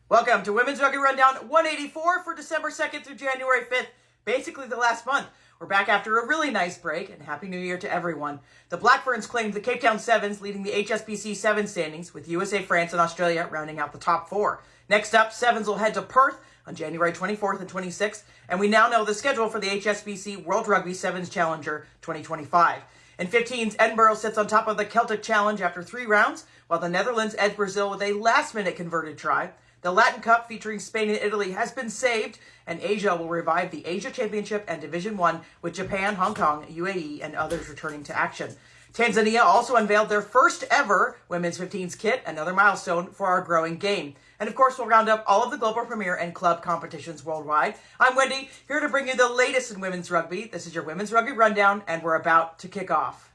Welcome to Women's Rugby Rundown 184 for December 2nd through January 5th, basically the last month. We're back after a really nice break, and Happy New Year to everyone. The Black Ferns claimed the Cape Town Sevens, leading the HSBC 7 standings, with USA, France, and Australia rounding out the top four. Next up, Sevens will head to Perth on January 24th and 26th, and we now know the schedule for the HSBC World Rugby Sevens Challenger 2025. In 15s, Edinburgh sits on top of the Celtic Challenge after 3 rounds, while the Netherlands edged Brazil with a last-minute converted try. The Latin Cup featuring Spain and Italy has been saved, and Asia will revive the Asia Championship and Division 1 with Japan, Hong Kong, UAE, and others returning to action. Tanzania also unveiled their first ever women's 15s kit, another milestone for our growing game. And of course, we'll round up all of the global premier and club competitions worldwide. I'm Wendy, here to bring you the latest in women's rugby. This is your Women's Rugby Rundown, and we're about to kick off.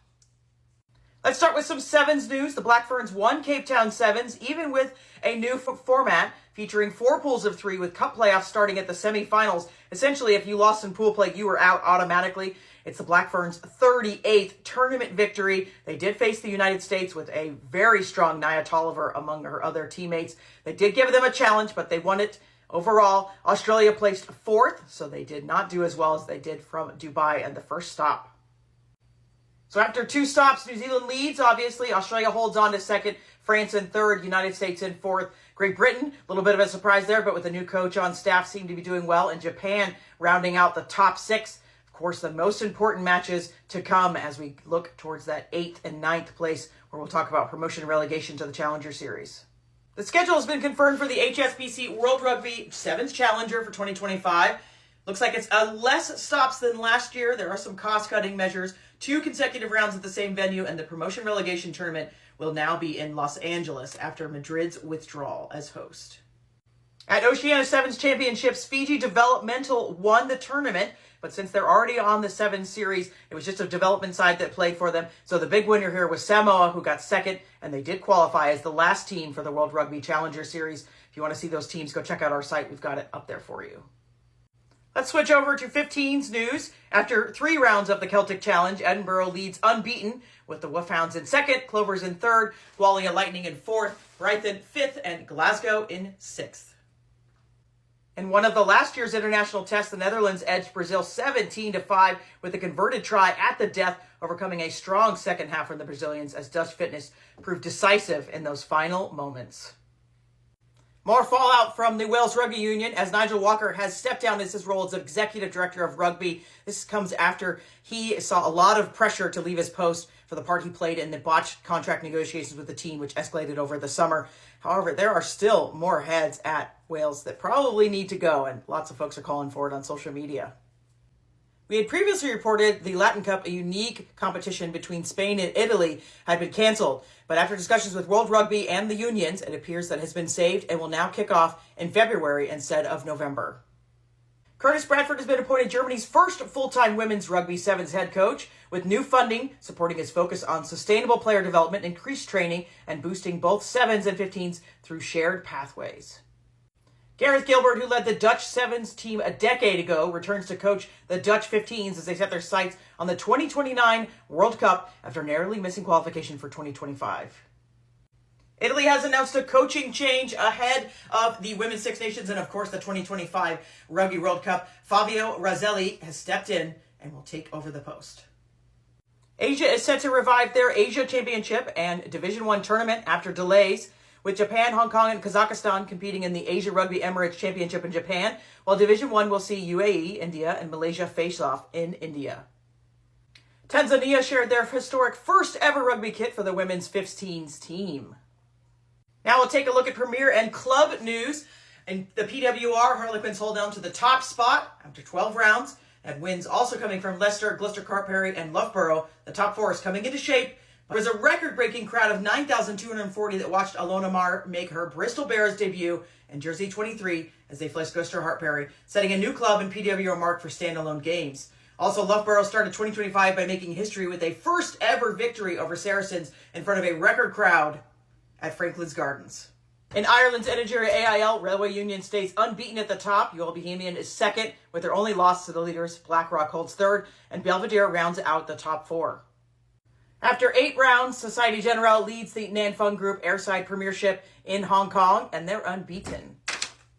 Let's start with some Sevens news. The Black Ferns won Cape Town Sevens, even with a new format featuring 4 pools of 3 with cup playoffs starting at the semifinals. Essentially, if you lost in pool play, you were out automatically. It's the Black Ferns' 38th tournament victory. They did face the United States with a very strong Nia Tolliver among her other teammates. They did give them a challenge, but they won it. Overall, Australia placed 4th, so they did not do as well as they did from Dubai and the first stop. So after 2 stops, New Zealand leads, obviously. Australia holds on to 2nd, France in 3rd, United States in 4th. Great Britain, a little bit of a surprise there, but with a new coach on staff, seem to be doing well. And Japan rounding out the top 6. Of course, the most important matches to come as we look towards that 8th and 9th place, where we'll talk about promotion and relegation to the Challenger Series. The schedule has been confirmed for the HSBC World Rugby Sevens Challenger for 2025. Looks like it's less stops than last year. There are some cost-cutting measures. 2 consecutive rounds at the same venue, and the promotion relegation tournament will now be in Los Angeles after Madrid's withdrawal as host. At Oceania Sevens Championships, Fiji Developmental won the tournament, but since they're already on the Sevens series, it was just a development side that played for them. So the big winner here was Samoa, who got 2nd, and they did qualify as the last team for the World Rugby Challenger Series. If you want to see those teams, go check out our site. We've got it up there for you. Let's switch over to 15s news. After 3 rounds of the Celtic Challenge, Edinburgh leads unbeaten with the Wolfhounds in 2nd, Clovers in 3rd, Wallace Lightning in 4th, Brighton 5th, and Glasgow in 6th. In one of the last year's international tests, the Netherlands edged Brazil 17-5 with a converted try at the death, overcoming a strong second half from the Brazilians as Dutch fitness proved decisive in those final moments. More fallout from the Wales Rugby Union as Nigel Walker has stepped down as his role as Executive Director of Rugby. This comes after he saw a lot of pressure to leave his post for the part he played in the botched contract negotiations with the team, which escalated over the summer. However, there are still more heads at Wales that probably need to go, and lots of folks are calling for it on social media. We had previously reported the Latin Cup, a unique competition between Spain and Italy, had been canceled. But after discussions with World Rugby and the unions, it appears that has been saved and will now kick off in February instead of November. Curtis Bradford has been appointed Germany's first full-time women's rugby sevens head coach, with new funding supporting his focus on sustainable player development, increased training, and boosting both sevens and 15s through shared pathways. Gareth Gilbert, who led the Dutch Sevens team a decade ago, returns to coach the Dutch 15s as they set their sights on the 2029 World Cup after narrowly missing qualification for 2025. Italy has announced a coaching change ahead of the Women's Six Nations and, of course, the 2025 Rugby World Cup. Fabio Razzelli has stepped in and will take over the post. Asia is set to revive their Asia Championship and Division 1 tournament after delays, with Japan, Hong Kong, and Kazakhstan competing in the Asia Rugby Emirates Championship in Japan, while Division 1 will see UAE, India, and Malaysia face off in India. Tanzania shared their historic first ever rugby kit for the women's 15s team. Now we'll take a look at Premier and Club news. And the PWR Harlequins hold on to the top spot after 12 rounds, and wins also coming from Leicester, Gloucester, Cartperry, and Loughborough. The top 4 is coming into shape. There was a record-breaking crowd of 9,240 that watched Alona Mar make her Bristol Bears debut in jersey 23 as they faced Gloucester Hartperry, setting a new club and PWR mark for standalone games. Also, Loughborough started 2025 by making history with a first-ever victory over Saracens in front of a record crowd at Franklin's Gardens. In Ireland's Edinburgh AIL, Railway Union stays unbeaten at the top. UL Bohemian is 2nd, with their only loss to the leaders. Blackrock holds 3rd, and Belvedere rounds out the top 4. After 8 rounds, Societe Generale leads the Nan Fung Group Airside Premiership in Hong Kong, and they're unbeaten.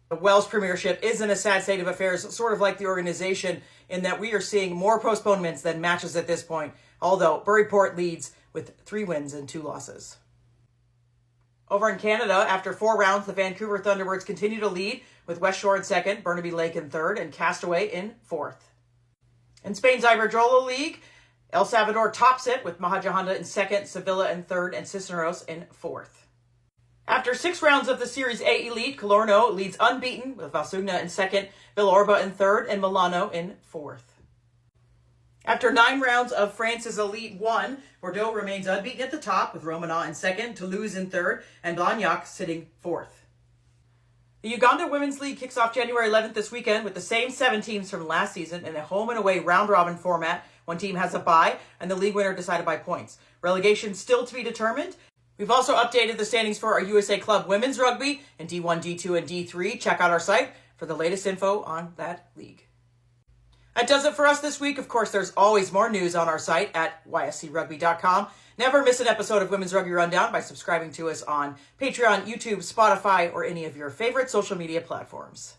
The Welsh Premiership is in a sad state of affairs, sort of like the organization, in that we are seeing more postponements than matches at this point, although Buryport leads with 3 wins and 2 losses. Over in Canada, after 4 rounds, the Vancouver Thunderbirds continue to lead, with West Shore in second, Burnaby Lake in third, and Castaway in fourth. In Spain's Iberdrola League, El Salvador tops it, with Mahajahonda in second, Sevilla in third, and Cisneros in fourth. After 6 rounds of the Series A Elite, Colorno leads unbeaten, with Valsugna in second, Villorba in third, and Milano in fourth. After 9 rounds of France's Elite 1, Bordeaux remains unbeaten at the top, with Romana in second, Toulouse in third, and Blagnac sitting fourth. The Uganda Women's League kicks off January 11th this weekend with the same 7 teams from last season in a home and away round-robin format. One team has a bye, and the league winner decided by points. Relegation still to be determined. We've also updated the standings for our USA Club Women's Rugby in D1, D2, and D3. Check out our site for the latest info on that league. That does it for us this week. Of course, there's always more news on our site at yscrugby.com. Never miss an episode of Women's Rugby Rundown by subscribing to us on Patreon, YouTube, Spotify, or any of your favorite social media platforms.